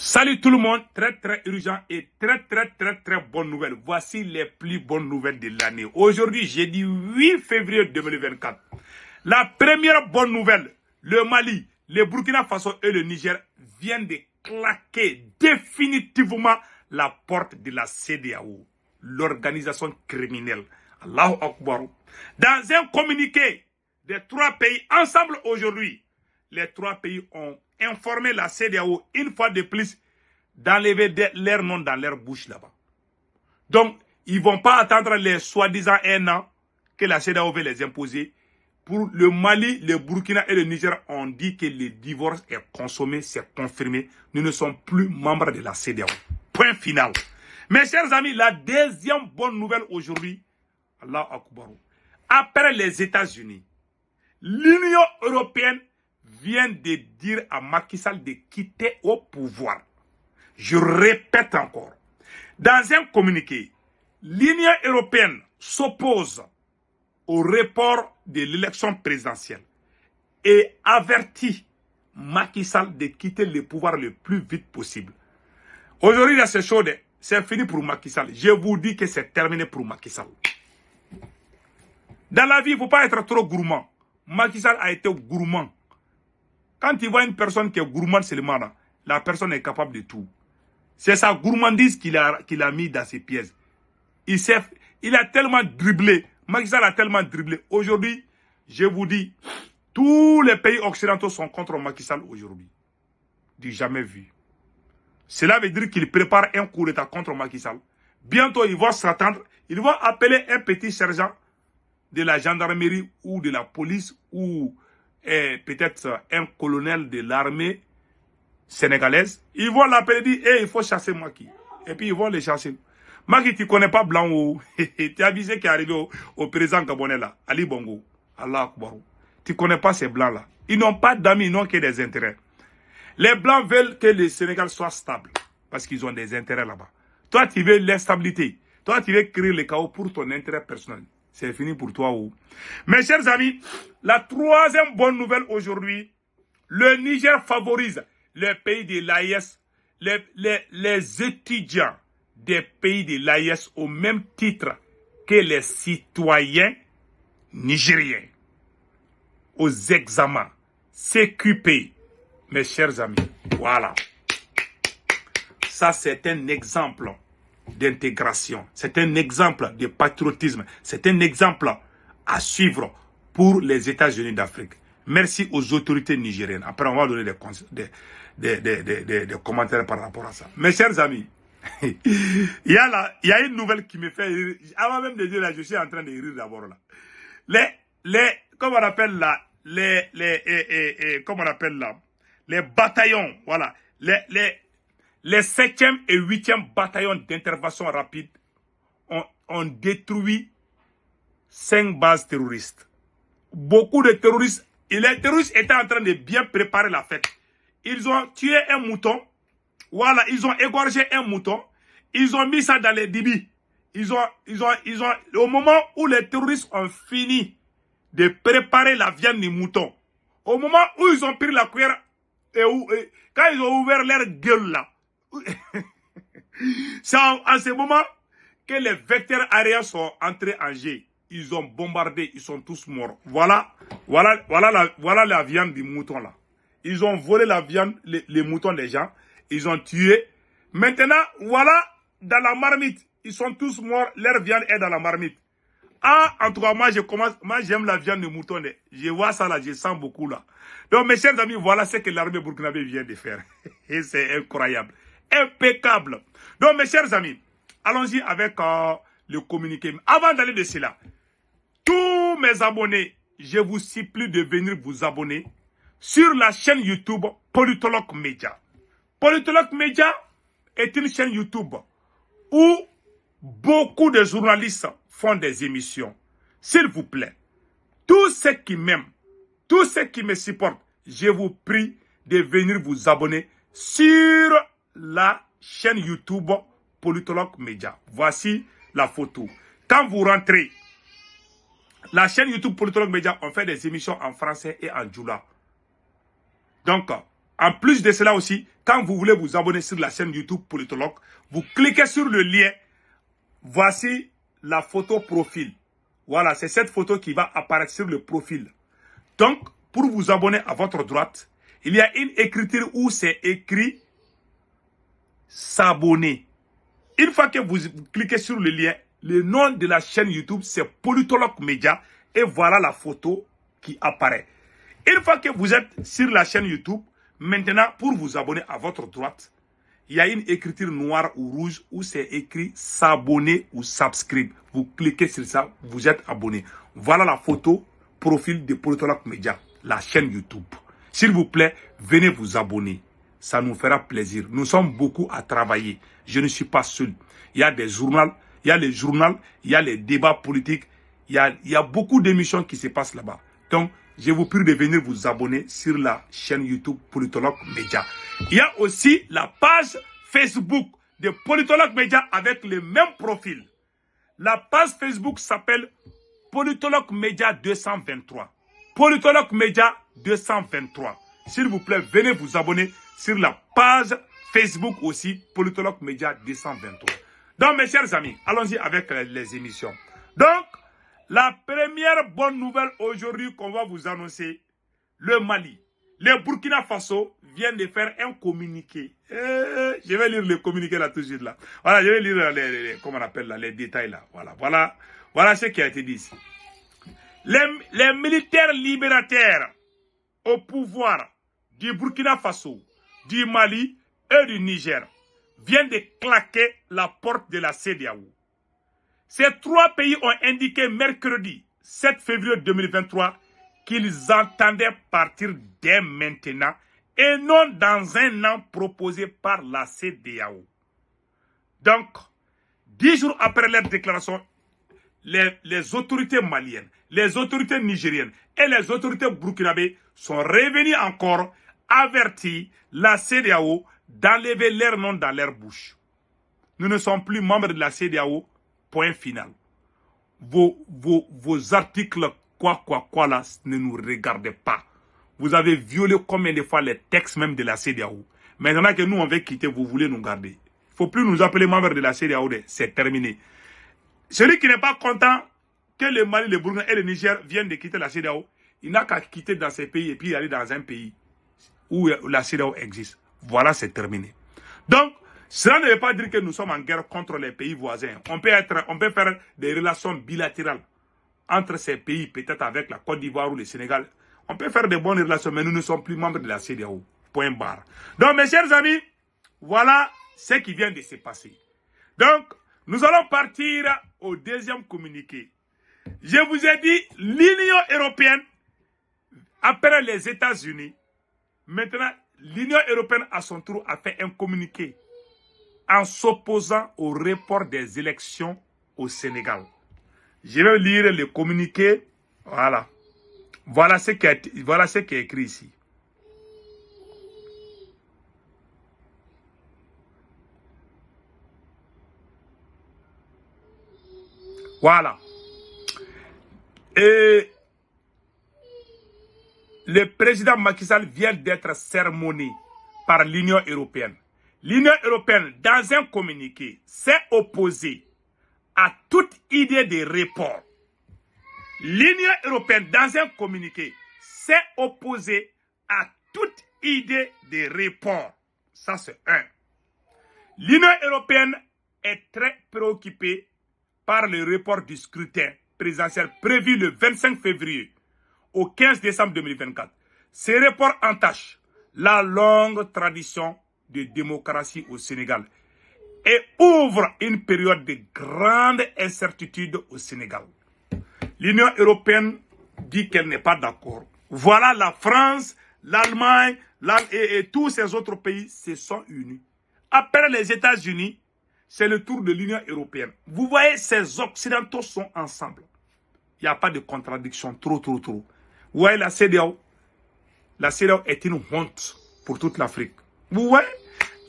Salut tout le monde, très urgent et très bonne nouvelle. Voici les plus bonnes nouvelles de l'année. Aujourd'hui, jeudi 8 février 2024. La première bonne nouvelle, le Mali, le Burkina Faso et le Niger viennent de claquer définitivement la porte de la CEDEAO, l'organisation criminelle. Allahu Akbar. Dans un communiqué des trois pays ensemble aujourd'hui, les trois pays ont informé la CEDEAO une fois de plus d'enlever leur nom dans leur bouche là-bas. Donc, ils ne vont pas attendre les soi-disant un an que la CEDEAO veut les imposer. Pour le Mali, le Burkina et le Niger ont dit que le divorce est consommé, c'est confirmé. Nous ne sommes plus membres de la CEDEAO. Point final. Mes chers amis, la deuxième bonne nouvelle aujourd'hui, Allah Akbar. Après les États-Unis, l'Union européenne vient de dire à Macky Sall de quitter au pouvoir. Je répète encore. Dans un communiqué, l'Union européenne s'oppose au report de l'élection présidentielle et avertit Macky Sall de quitter le pouvoir le plus vite possible. Aujourd'hui, c'est chaud, c'est fini pour Macky Sall. Je vous dis que c'est terminé pour Macky Sall. Dans la vie, il ne faut pas être trop gourmand. Macky Sall a été gourmand. Quand il voit une personne qui est gourmande seulement, la personne est capable de tout. C'est sa gourmandise qu'il a mis dans ses pièces. Il a tellement dribblé. Macky Sall a tellement dribblé. Aujourd'hui, je vous dis, tous les pays occidentaux sont contre Macky Sall aujourd'hui. Du jamais vu. Cela veut dire qu'il prépare un coup d'État contre Macky Sall. Bientôt, il va s'attendre. Il va appeler un petit sergent de la gendarmerie ou de la police ou peut-être un colonel de l'armée sénégalaise. Ils vont l'appeler et dire, hey, il faut chasser Macky. Et puis ils vont les chasser. Macky, tu ne connais pas Blanc ou tu as avisé qui est arrivé au président gabonais là, Ali Bongo. Allah Akbar. Tu ne connais pas ces Blancs là. Ils n'ont pas d'amis, ils n'ont que des intérêts. Les Blancs veulent que le Sénégal soit stable parce qu'ils ont des intérêts là-bas. Toi, tu veux l'instabilité. Toi, tu veux créer le chaos pour ton intérêt personnel. C'est fini pour toi. Ou. Mes chers amis, la troisième bonne nouvelle aujourd'hui, le Niger favorise les pays de l'AES, les étudiants des pays de l'AES au même titre que les citoyens nigériens aux examens CQP. Mes chers amis, voilà. Ça, c'est un exemple d'intégration. C'est un exemple de patriotisme. C'est un exemple à suivre pour les États-Unis d'Afrique. Merci aux autorités nigériennes. Après, on va donner des commentaires par rapport à ça. Mes chers amis, il y a une nouvelle qui me fait rire. Avant même de dire là, je suis en train de rire d'abord là. Comment on appelle là, comment on appelle là, les bataillons, voilà, les 7e et 8e bataillons d'intervention rapide ont détruit 5 bases terroristes. Beaucoup de terroristes, et les terroristes étaient en train de bien préparer la fête. Ils ont tué un mouton, voilà, ils ont égorgé un mouton, ils ont mis ça dans les débits. Au moment où les terroristes ont fini de préparer la viande du mouton, au moment où ils ont pris la cuillère, quand ils ont ouvert leur gueule là, c'est en ce moment que les vecteurs aériens sont entrés en jeu. Ils ont bombardé, ils sont tous morts. Voilà la viande du mouton là. Ils ont volé la viande, les moutons des gens. Ils ont tué. Maintenant, voilà, dans la marmite. Ils sont tous morts, leur viande est dans la marmite. Ah, en tout cas, moi j'aime la viande de mouton. Je vois ça là, je sens beaucoup là. Donc mes chers amis, voilà ce que l'armée burkinabé vient de faire. Et c'est incroyable. Impeccable. Donc mes chers amis, allons-y avec le communiqué. Avant d'aller de cela, tous mes abonnés, je vous supplie de venir vous abonner sur la chaîne YouTube Politologue Media. Politologue Media est une chaîne YouTube où beaucoup de journalistes font des émissions. S'il vous plaît, tous ceux qui m'aiment, tous ceux qui me supportent, je vous prie de venir vous abonner sur la chaîne YouTube Politologue Media. Voici la photo. Quand vous rentrez, la chaîne YouTube Politologue Media, on fait des émissions en français et en djoula. Donc, En plus de cela aussi, quand vous voulez vous abonner sur la chaîne YouTube Politologue, vous cliquez sur le lien. Voici la photo profil. Voilà, c'est cette photo qui va apparaître sur le profil. Donc, pour vous abonner à votre droite, il y a une écriture où c'est écrit s'abonner. Une fois que vous cliquez sur le lien, le nom de la chaîne YouTube, c'est Politologue Média. Et voilà la photo qui apparaît. Une fois que vous êtes sur la chaîne YouTube, maintenant, pour vous abonner à votre droite, il y a une écriture noire ou rouge où c'est écrit s'abonner ou subscribe. Vous cliquez sur ça, vous êtes abonné. Voilà la photo profil de Politologue Média, la chaîne YouTube. S'il vous plaît, venez vous abonner. Ça nous fera plaisir. Nous sommes beaucoup à travailler. Je ne suis pas seul. Il y a des journaux, il y a les journaux, il y a les débats politiques. Il y a beaucoup d'émissions qui se passent là-bas. Donc, je vous prie de venir vous abonner sur la chaîne YouTube Politologue Média. Il y a aussi la page Facebook de Politologue Média avec le même profil. La page Facebook s'appelle Politologue Média 223. Politologue Média 223. S'il vous plaît, venez vous abonner sur la page Facebook aussi, Politologue Média 223. Donc, mes chers amis, allons-y avec les émissions. Donc, la première bonne nouvelle aujourd'hui qu'on va vous annoncer, le Mali. Le Burkina Faso vient de faire un communiqué. Je vais lire le communiqué là tout de suite là. Voilà, je vais lire comment on appelle là, les détails là. Voilà ce qui a été dit ici. Les militaires libérateurs au pouvoir du Burkina Faso, du Mali et du Niger viennent de claquer la porte de la CEDEAO. Ces trois pays ont indiqué mercredi 7 février 2023 qu'ils entendaient partir dès maintenant et non dans un an proposé par la CEDEAO. Donc, 10 jours après leur déclaration, les autorités maliennes, les autorités nigériennes et les autorités burkinabées sont revenus encore avertir la CEDEAO d'enlever leur nom dans leur bouche. Nous ne sommes plus membres de la CEDEAO. Point final. Vos articles, quoi là, ne nous regardez pas. Vous avez violé combien de fois les textes même de la CEDEAO. Maintenant que nous, on veut quitter, vous voulez nous garder. Il ne faut plus nous appeler membres de la CEDEAO. C'est terminé. Celui qui n'est pas content que le Mali, le Burkina et le Niger viennent de quitter la CEDEAO, il n'a qu'à quitter dans ces pays et puis aller dans un pays où la CEDEAO existe. Voilà, c'est terminé. Donc, cela ne veut pas dire que nous sommes en guerre contre les pays voisins. On peut faire des relations bilatérales entre ces pays, peut-être avec la Côte d'Ivoire ou le Sénégal. On peut faire de bonnes relations, mais nous ne sommes plus membres de la CEDEAO. Point barre. Donc, mes chers amis, voilà ce qui vient de se passer. Donc, nous allons partir au deuxième communiqué. Je vous ai dit, l'Union européenne, après les États-Unis, maintenant, l'Union européenne, à son tour, a fait un communiqué en s'opposant au report des élections au Sénégal. Je vais lire le communiqué. Voilà. Voilà ce qui est écrit ici. Voilà. Et le président Macky Sall vient d'être sermonné par l'Union européenne. L'Union européenne, dans un communiqué, s'est opposée à toute idée de report. L'Union européenne, dans un communiqué, s'est opposée à toute idée de report. Ça, c'est un. L'Union européenne est très préoccupée par le report du scrutin présidentiel prévu le 25 février au 15 décembre 2024. Ce report entache la longue tradition de démocratie au Sénégal et ouvre une période de grande incertitude au Sénégal. L'Union européenne dit qu'elle n'est pas d'accord. Voilà, la France, l'Allemagne et tous ces autres pays se sont unis. Après les États-Unis, c'est le tour de l'Union européenne. Vous voyez, ces Occidentaux sont ensemble. Il n'y a pas de contradiction, trop. Vous voyez, la CEDEAO est une honte pour toute l'Afrique. Vous voyez,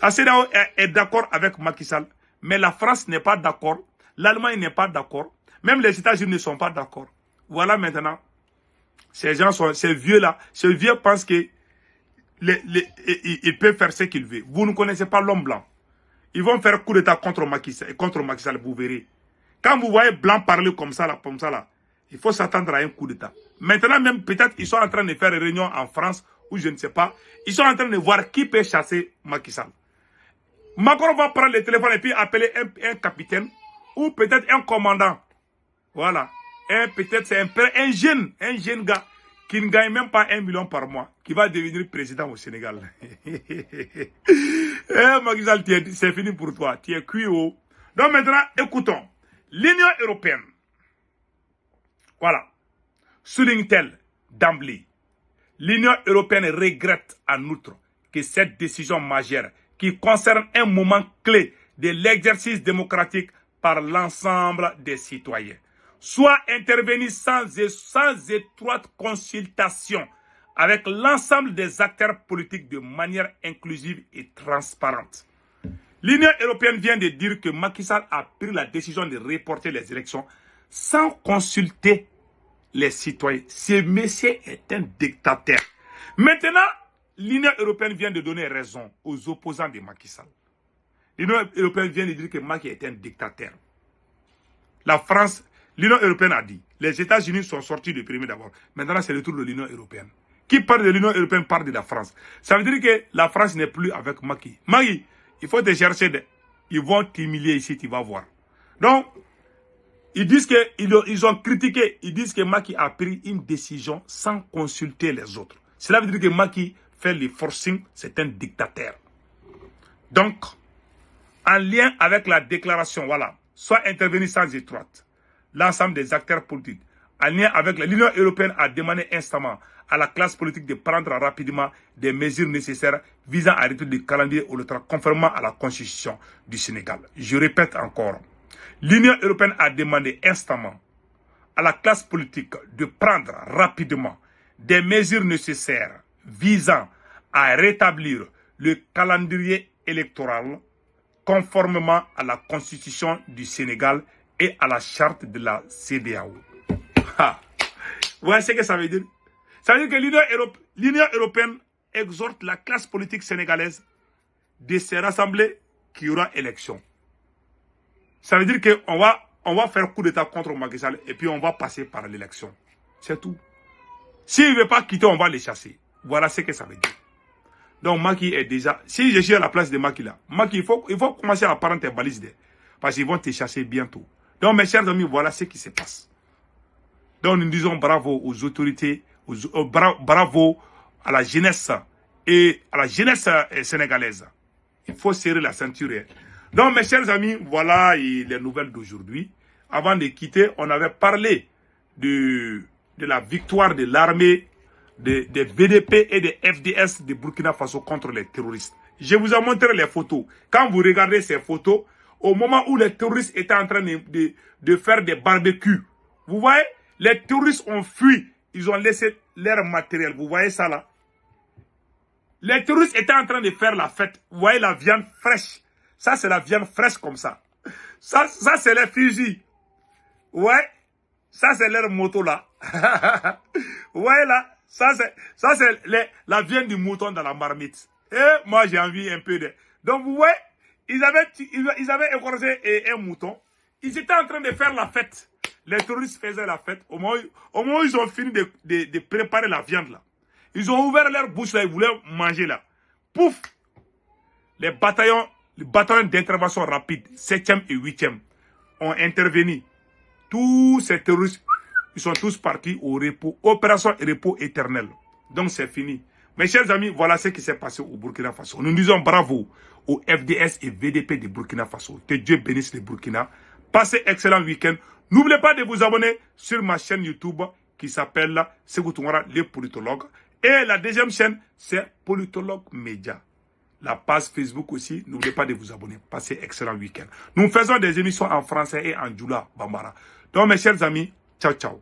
la CEDEAO est d'accord avec Macky Sall, mais la France n'est pas d'accord, l'Allemagne n'est pas d'accord, même les États-Unis ne sont pas d'accord. Voilà maintenant, ces vieux pensent que il peut faire ce qu'il veut. Vous ne connaissez pas l'homme blanc. Ils vont faire coup d'état contre Macky Sall, vous verrez. Quand vous voyez blanc parler comme ça, là, il faut s'attendre à un coup d'état. Maintenant même, peut-être, ils sont en train de faire une réunion en France, ou je ne sais pas. Ils sont en train de voir qui peut chasser Macky Sall. Macron va prendre le téléphone et puis appeler un capitaine, ou peut-être un commandant. Voilà. Peut-être c'est un jeune gars qui ne gagne même pas 1 million par mois, qui va devenir président au Sénégal. Macky Sall, c'est fini pour toi. Tu es cuit haut. Donc maintenant, écoutons. L'Union européenne, voilà, souligne-t-elle d'emblée. L'Union européenne regrette en outre que cette décision majeure, qui concerne un moment clé de l'exercice démocratique par l'ensemble des citoyens, soit intervenue sans étroite consultation avec l'ensemble des acteurs politiques de manière inclusive et transparente. L'Union européenne vient de dire que Macky Sall a pris la décision de reporter les élections sans consulter les citoyens. Ce monsieur est un dictateur. Maintenant, l'Union européenne vient de donner raison aux opposants de Macky Sall. L'Union européenne vient de dire que Macky est un dictateur. La France, l'Union européenne a dit, les États-Unis sont sortis du premier d'abord. Maintenant, c'est le tour de l'Union européenne. Qui parle de l'Union européenne parle de la France. Ça veut dire que la France n'est plus avec Macky. Macky, il faut te chercher. Ils vont t'humilier ici, tu vas voir. Donc, ils disent qu'ils ont critiqué. Ils disent que Macky a pris une décision sans consulter les autres. Cela veut dire que Macky fait les forcing, c'est un dictateur. Donc, en lien avec la déclaration, voilà, soit intervenu sans étroite, l'ensemble des acteurs politiques, en lien avec l'Union européenne a demandé instamment à la classe politique de prendre rapidement des mesures nécessaires visant à réduire le calendrier électoral conformément à la constitution du Sénégal. Je répète encore, l'Union européenne a demandé instamment à la classe politique de prendre rapidement des mesures nécessaires visant à rétablir le calendrier électoral conformément à la constitution du Sénégal et à la charte de la CEDEAO. Vous voyez ce que ça veut dire? Ça veut dire que l'Union européenne exhorte la classe politique sénégalaise de se rassembler qu'il y aura élection. Ça veut dire qu'on va faire coup d'état contre Macky Sall et puis on va passer par l'élection. C'est tout. S'il ne veut pas quitter, on va les chasser. Voilà ce que ça veut dire. Donc Macky est déjà... Si je suis à la place de Macky là, Macky, il faut commencer à prendre tes balises. Parce qu'ils vont te chasser bientôt. Donc mes chers amis, voilà ce qui se passe. Donc nous disons bravo aux autorités, bravo à la jeunesse et à la jeunesse sénégalaise. Il faut serrer la ceinture. Donc mes chers amis, voilà les nouvelles d'aujourd'hui. Avant de quitter, on avait parlé de la victoire de l'armée, des BDP et des FDS de Burkina Faso contre les terroristes. Je vous ai montré les photos. Quand vous regardez ces photos, au moment où les terroristes étaient en train de faire des barbecues, vous voyez, les terroristes ont fui. Ils ont laissé leur matériel. Vous voyez ça là? Les terroristes étaient en train de faire la fête. Vous voyez la viande fraîche. Ça, c'est la viande fraîche comme ça. Ça c'est les fusils. Ouais. Ça, c'est leur moto là. Vous voyez là? Ça, c'est la viande du mouton dans la marmite. Et moi, j'ai envie un peu de... Donc, vous voyez, ils avaient écorché un mouton. Ils étaient en train de faire la fête. Les terroristes faisaient la fête. Au moment où ils ont fini de préparer la viande là. Ils ont ouvert leur bouche là, ils voulaient manger là. Pouf! Les bataillons d'intervention rapide, 7e et 8e, ont intervenu. Tous ces terroristes, ils sont tous partis au repos. Opération repos éternel. Donc c'est fini. Mes chers amis, voilà ce qui s'est passé au Burkina Faso. Nous disons bravo au FDS et VDP de Burkina Faso. Que Dieu bénisse le Burkina. Passez excellent week-end. N'oubliez pas de vous abonner sur ma chaîne YouTube qui s'appelle Sekou Tounkara, le politologue. Et la deuxième chaîne, c'est Politologue Média. La page Facebook aussi, n'oubliez pas de vous abonner. Passez excellent week-end. Nous faisons des émissions en français et en djoula bambara. Donc mes chers amis, ciao ciao.